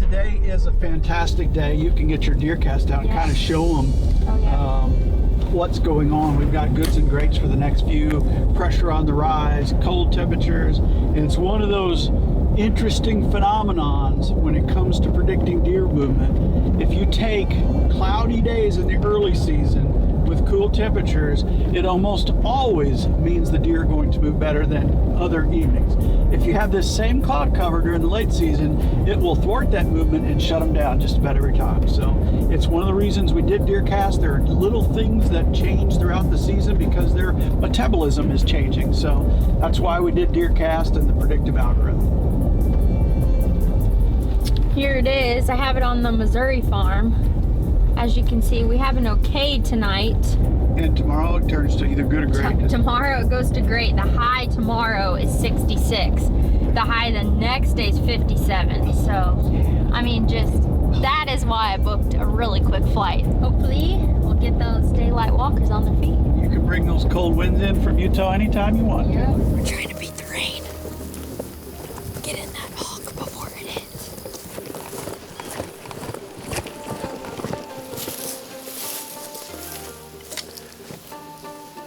Today is a fantastic day. You can get your DeerCast out and kind of show them what's going on. We've got goods and greats for the next few, pressure on the rise, cold temperatures, and it's one of those interesting phenomenons when it comes to predicting deer movement. If you take cloudy days in the early season with cool temperatures, it almost always means the deer are going to move better than other evenings. If you have this same cloud cover during the late season, it will thwart that movement and shut them down just about every time. So it's one of the reasons we did DeerCast. There are little things that change throughout the season because their metabolism is changing. So that's why we did DeerCast and the predictive algorithm. Here it is. I have it on the Missouri farm. As you can see, we have an okay tonight. And tomorrow it turns to either good or great. Tomorrow it goes to great. The high tomorrow is 66. The high the next day is 57. So, I mean, just that is why I booked a really quick flight. Hopefully, we'll get those daylight walkers on their feet. You can bring those cold winds in from Utah anytime you want. Yeah. We're trying to beat the rain. Get in that hawk before it hits.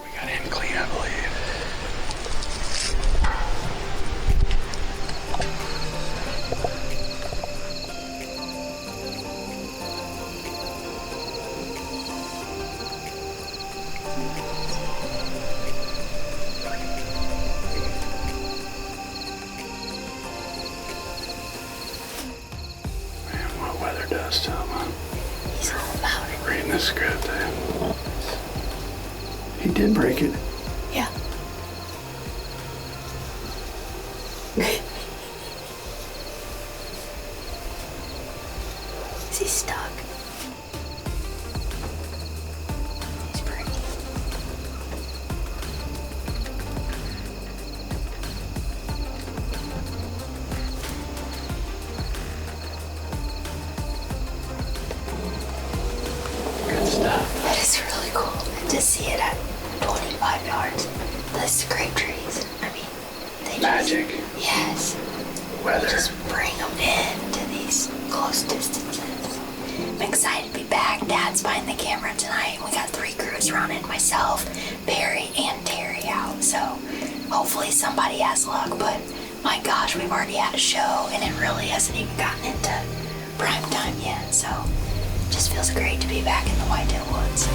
We got in clean, I believe. Weather does to him, huh? He's all about it. Reading the script, He did break it. Yeah. Is he stuck? He's pretty. Good stuff. That is really cool to see it at 25 yards. The scrape trees. I mean, they Magic. just... Yes. Weather. Just bring them in to these close distances. I'm excited to be back. Dad's behind the camera tonight. We got 3 crews running. Myself, Perry, and Terry out. So hopefully somebody has luck. But my gosh, we've already had a show and it really hasn't even gotten into prime time yet. So just feels great to be back in the Whitetail Woods.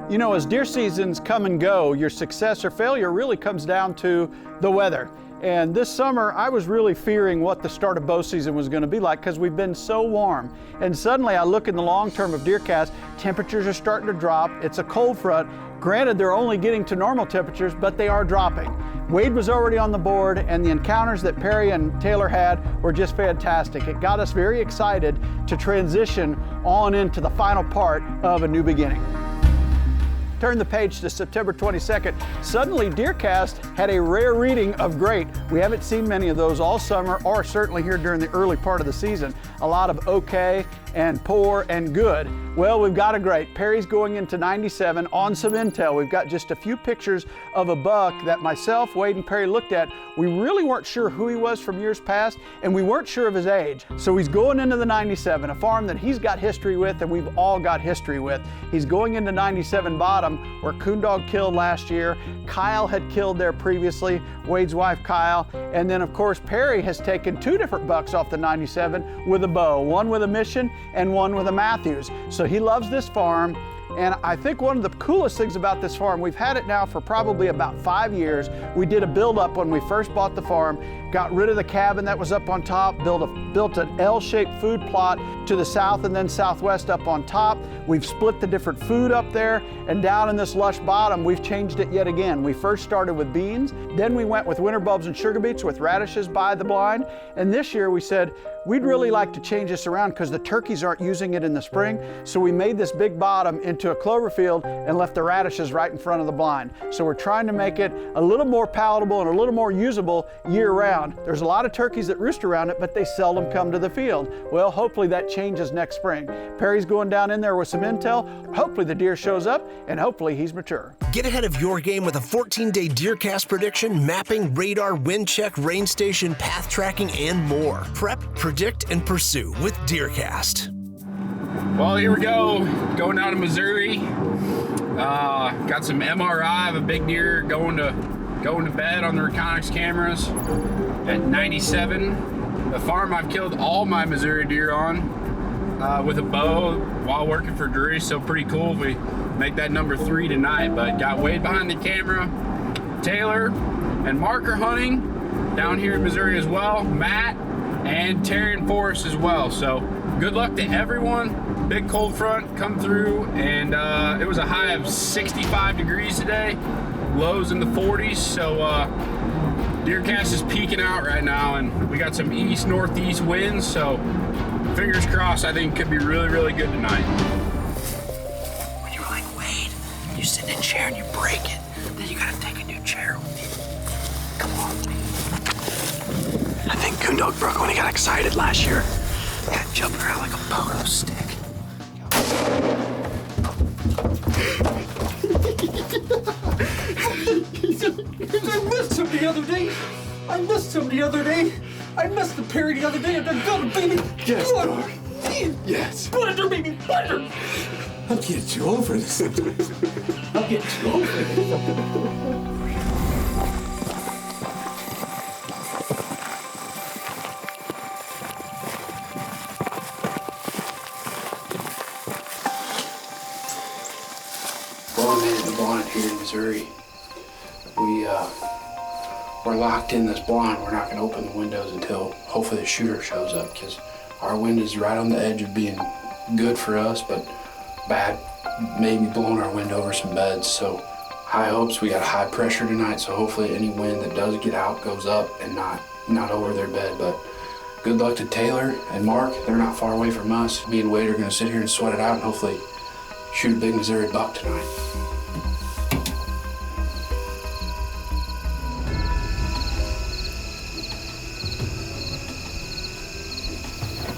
You know, as deer seasons come and go, your success or failure really comes down to the weather. And this summer, I was really fearing what the start of bow season was going to be like because we've been so warm. And suddenly I look in the long term of DeerCast, temperatures are starting to drop. It's a cold front. Granted, they're only getting to normal temperatures, but they are dropping. Wade was already on the board, and the encounters that Perry and Taylor had were just fantastic. It got us very excited to transition on into the final part of A New Beginning. Turn the page to September 22nd. Suddenly, DeerCast had a rare reading of great. We haven't seen many of those all summer, or certainly here during the early part of the season. A lot of okay and poor and good. Well, we've got a great. Perry's going into 97 on some intel. We've got just a few pictures of a buck that myself, Wade, and Perry looked at. We really weren't sure who he was from years past, and we weren't sure of his age. So he's going into the 97, a farm that he's got history with and we've all got history with. He's going into 97 bottom, where Coondog killed last year. Kyle had killed there previously, Wade's wife Kyle. And then of course Perry has taken 2 different bucks off the 97 with a bow, one with a Mission and one with a Mathews. So he loves this farm. And I think one of the coolest things about this farm, we've had it now for probably about 5 years. We did a build-up when we first bought the farm, got rid of the cabin that was up on top, built an L-shaped food plot to the south and then southwest up on top. We've split the different food up there, and down in this lush bottom, we've changed it yet again. We first started with beans, then we went with winter bulbs and sugar beets with radishes by the blind, and this year we said, we'd really like to change this around because the turkeys aren't using it in the spring. So we made this big bottom into a clover field and left the radishes right in front of the blind. So we're trying to make it a little more palatable and a little more usable year round. There's a lot of turkeys that roost around it, but they seldom come to the field. Well, hopefully that changes next spring. Perry's going down in there with some intel. Hopefully the deer shows up, and hopefully he's mature. Get ahead of your game with a 14-day DeerCast prediction, mapping, radar, wind check, rain station, path tracking, and more. Prep, predict, and pursue with DeerCast. Well, here we go. Going down to Missouri. Got some MRI of a big deer going to bed on the Reconyx cameras at 97. The farm I've killed all my Missouri deer on with a bow while working for Drury, so pretty cool. We make that number 3 tonight, but got Wade behind the camera, Taylor and Marker hunting down here in Missouri as well, Matt and Terry and Forrest as well. So good luck to everyone. Big cold front come through, and it was a high of 65 degrees today, lows in the 40s, so DeerCast is peaking out right now, and we got some east-northeast winds, so fingers crossed. I think it could be really, really good tonight. When you're like, Wade, you sit in a chair and you break it, then you gotta take a new chair with you. Come on. I think Goondog broke it when he got excited last year. Got jumping around like a pogo stick. I missed him the other day. I missed the Perry the other day. I got him, baby. Yes, dog. Yes. Butter, baby, butter. I'll get you over this. I'll get you over this. Well, I made it in the blind here in Missouri. We're locked in this blind. We're not going to open the windows until hopefully the shooter shows up, because our wind is right on the edge of being good for us, but bad, maybe blowing our wind over some beds. So high hopes. We got high pressure tonight, so hopefully any wind that does get out goes up and not over their bed. But good luck to Taylor and Mark. They're not far away from us. Me and Wade are going to sit here and sweat it out and hopefully shoot a big Missouri buck tonight.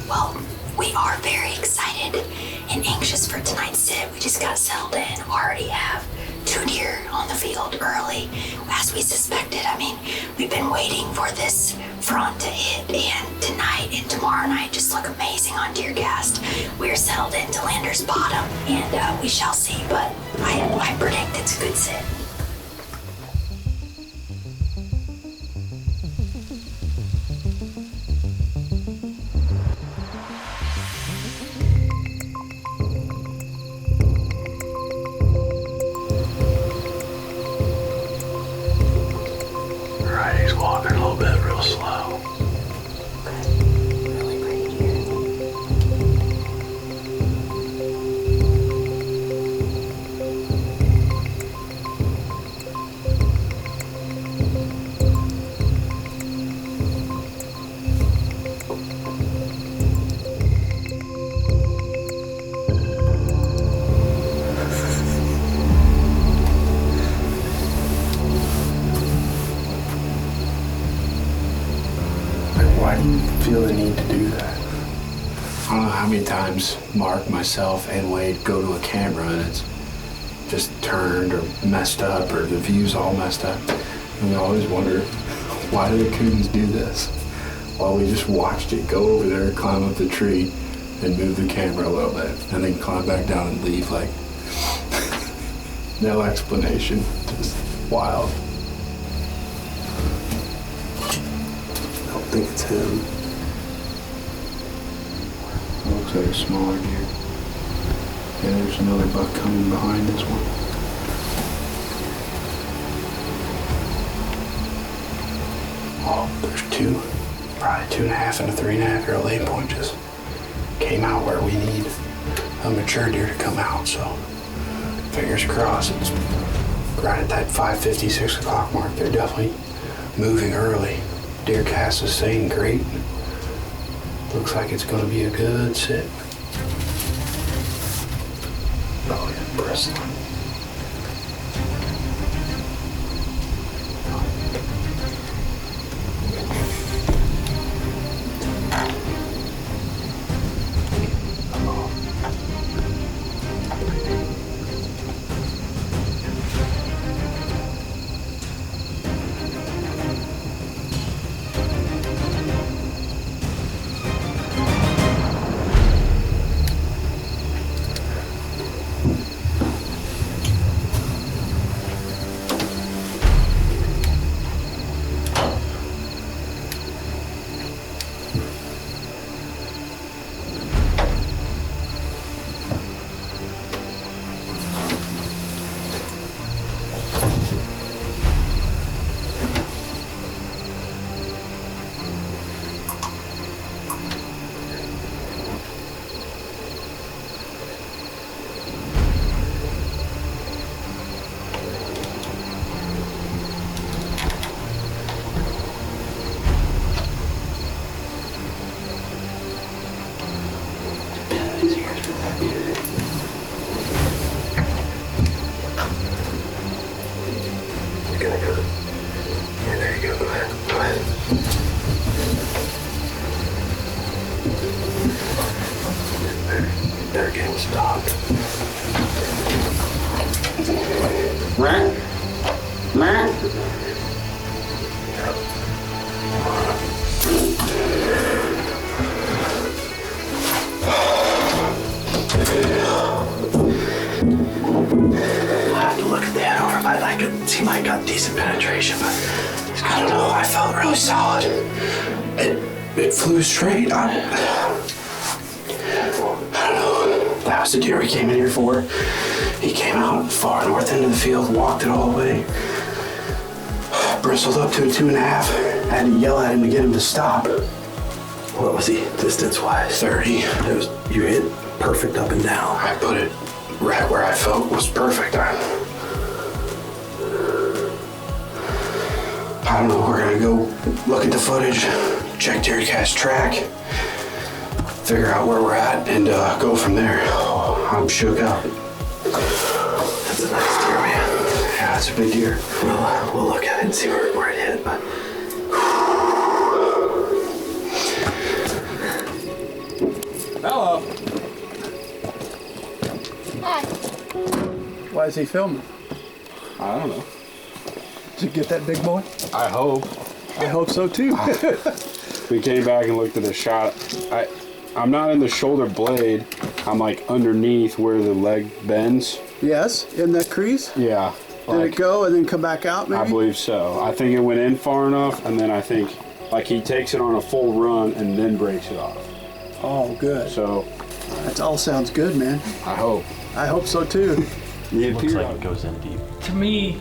Well, we are very excited and anxious for tonight's sit. We just got settled in. Already have 2 deer on the field early, as we suspected. I mean, we've been waiting for this front to hit, and tonight and tomorrow night just look amazing on DeerCast. We're settled into Lander's bottom, and we shall see, but I predict it's a good sit. He's walking a little bit real slow. Really pretty deer. Why do you feel the need to do that? I don't know how many times Mark, myself, and Wade go to a camera and it's just turned or messed up, or the view's all messed up. And we always wonder, why do the coons do this? Well, we just watched it go over there, climb up the tree, and move the camera a little bit, and then climb back down and leave, like, no explanation, just wild. I don't think it's him. Looks like a smaller deer. Yeah, there's another buck coming behind this one. Oh, there's 2, probably 2.5 and a 3.5-year-old 8-point just came out where we need a mature deer to come out. So fingers crossed. It's right at that 5:50, 6 o'clock mark. They're definitely moving early. DeerCast is saying great. Looks like it's gonna be a good sit. Oh yeah, bristling. They're getting stopped. I have to look at the head over. I could seem like I got decent penetration, but I don't know. I felt really solid. It flew straight. I don't know. That was the deer we came in here for. He came out far north end of the field, walked it all the way, bristled up to a 2.5. I had to yell at him to get him to stop. What was he distance-wise? 30. You hit perfect up and down. I put it right where I felt was perfect. I don't know. We're gonna go look at the footage, check DeerCast track, figure out where we're at, and go from there. Oh, I'm shook up. That's a nice deer, man. Yeah, it's a big deer. We'll look at it and see where it hit, but. Hello. Hi. Why is he filming? I don't know. Did you get that big boy? I hope. I hope so too. We came back and looked at the shot. I'm not in the shoulder blade. I'm like underneath where the leg bends. Yes, in that crease? Yeah. Did it go and then come back out maybe? I believe so. I think it went in far enough, and then I think like he takes it on a full run and then breaks it off. Oh, good. So That all sounds good, man. I hope. I hope so too. Looks like it goes in deep. To me,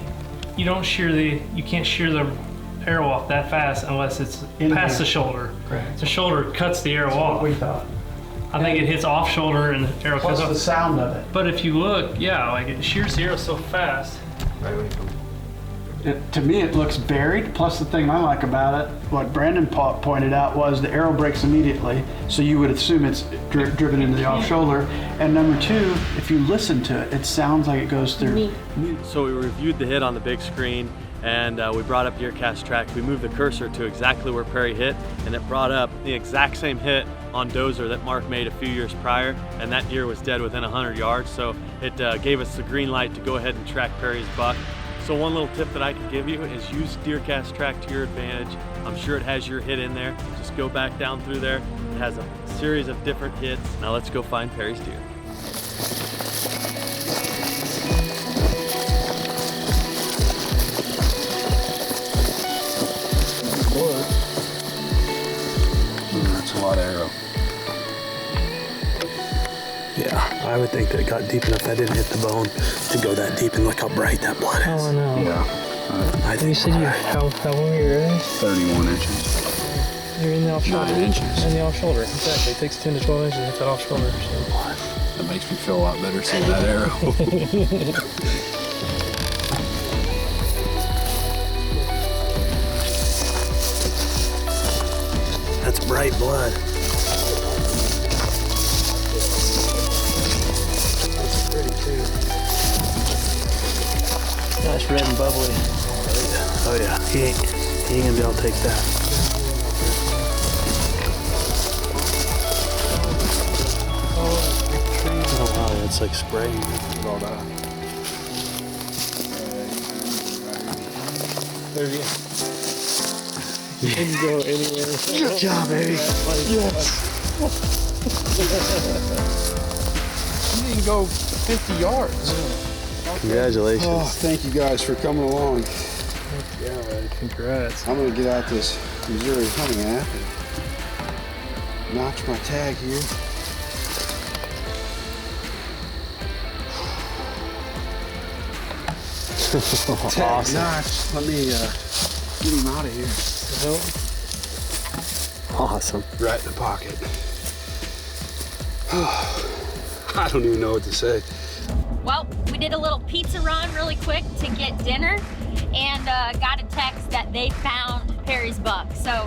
you can't shear the arrow off that fast unless it's past the shoulder. Correct. The shoulder cuts the arrow off. We thought. I think it hits off shoulder and the arrow Plus cuts the off. sound of it. But if you look, yeah, like it shears the arrow so fast. Right when you come. To me, it looks buried. Plus, the thing I like about it, what Brandon pointed out, was the arrow breaks immediately, so you would assume it's driven into the off shoulder. And number two, if you listen to it, it sounds like it goes through. So we reviewed the hit on the big screen, and we brought up DeerCast track. We moved the cursor to exactly where Perry hit, and it brought up the exact same hit on Dozer that Mark made a few years prior, and that deer was dead within 100 yards. So it gave us the green light to go ahead and track Perry's buck. So one little tip that I can give you is use DeerCast track to your advantage. I'm sure it has your hit in there. Just go back down through there. It has a series of different hits. Now let's go find Perry's deer. That's a lot of arrow. Yeah, I would think that it got deep enough that didn't hit the bone to go that deep, and look how bright that blood is. Oh, I know. Yeah. I think how long are your arrows? 31 inches. You're in the off shoulder. 9 inches. In the off shoulder. Exactly. It takes 10 to 12 inches to hit that off shoulder. So. That makes me feel a lot better seeing that arrow. That's bright blood. Nice red and bubbly. Oh yeah. He ain't gonna be able to take that. Oh wow, it's like spraying. Look at all that. There you go. You can go anywhere. Good job, baby. Yes. You didn't go 50 yards. Congratulations. Oh, thank you guys for coming along. Yeah, man. Congrats. I'm gonna get out this Missouri hunting app and notch my tag here. Tag Awesome. notch. Let me get him out of here. Awesome. Right in the pocket. I don't even know what to say. Well, we did a little pizza run really quick to get dinner and got a text that they found Perry's buck. So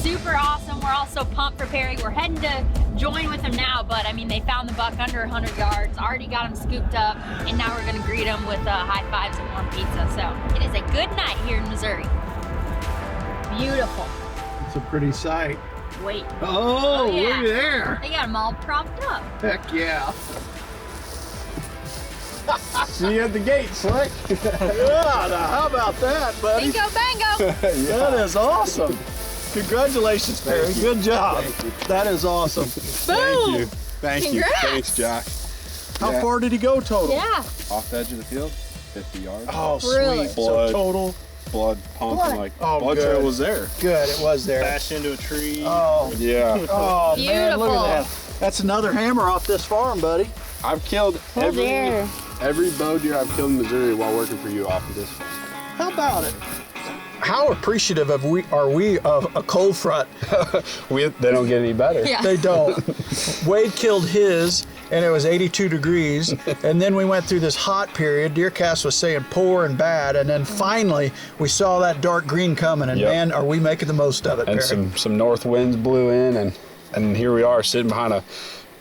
super awesome. We're all so pumped for Perry. We're heading to join with him now, but I mean, they found the buck under 100 yards, already got him scooped up, and now we're gonna greet him with high fives and warm pizza. So it is a good night here in Missouri. Beautiful. It's a pretty sight. Wait. Oh, yeah. look at there. They got them all propped up. Heck yeah. See you at the gate, Slick. Yeah, now how about that, buddy? Bingo bango. That is awesome. Congratulations, Perry. Good job. That is awesome. Boom. Thank you. Congrats. Thanks, Jock. How far did he go total? Yeah. Off the edge of the field, 50 yards. Oh, Really? sweet. Blood. So total. Blood pumping like Oh, blood good. trail was there. Good, it was there. Bashed into a tree. Oh, Yeah. oh man, look Beautiful. at that. That's another hammer off this farm, buddy. I've killed every bow deer I've killed in Missouri while working for you off of this. How about it? How appreciative are we of a cold front? They don't get any better. Yeah. They don't. Wade killed his, and it was 82 degrees. And then we went through this hot period. DeerCast was saying poor and bad. And then finally, we saw that dark green coming. And Yep. man, are we making the most of it, And Perry. some north winds blew in, and here we are sitting behind a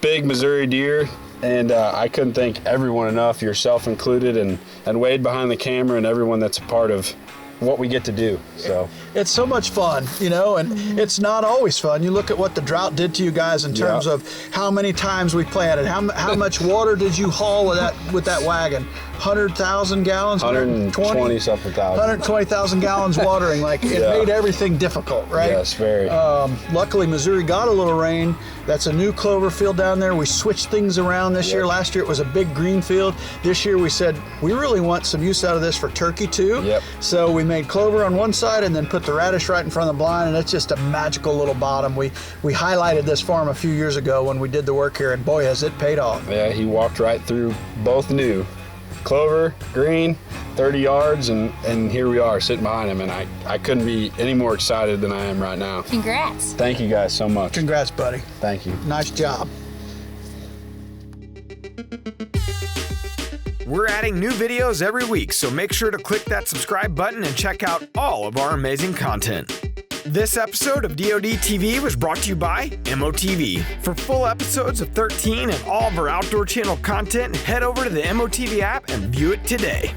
big Missouri deer. And I couldn't thank everyone enough, yourself included, and Wade behind the camera, and everyone that's a part of what we get to do. So It's so much fun, you know, and it's not always fun. You look at what the drought did to you guys in terms of how many times we planted. How much water did you haul with that wagon? 100,000 gallons? 120 something thousand. 120,000 gallons watering. Like, it made everything difficult, right? Yes, very. Luckily, Missouri got a little rain. That's a new clover field down there. We switched things around this year. Last year it was a big green field. This year we said, we really want some use out of this for turkey too. Yep. So we made clover on one side and then put the radish right in front of the blind, and it's just a magical little bottom. We highlighted this farm a few years ago when we did the work here, and boy, has it paid off. Yeah, he walked right through both new. Clover, green, 30 yards, and here we are sitting behind him, and I couldn't be any more excited than I am right now. Congrats. Thank you guys so much. Congrats, buddy. Thank you. Nice job. We're adding new videos every week, so make sure to click that subscribe button and check out all of our amazing content. This episode of DoD TV was brought to you by MOTV. For full episodes of 13 and all of our Outdoor Channel content, head over to the MOTV app and view it today.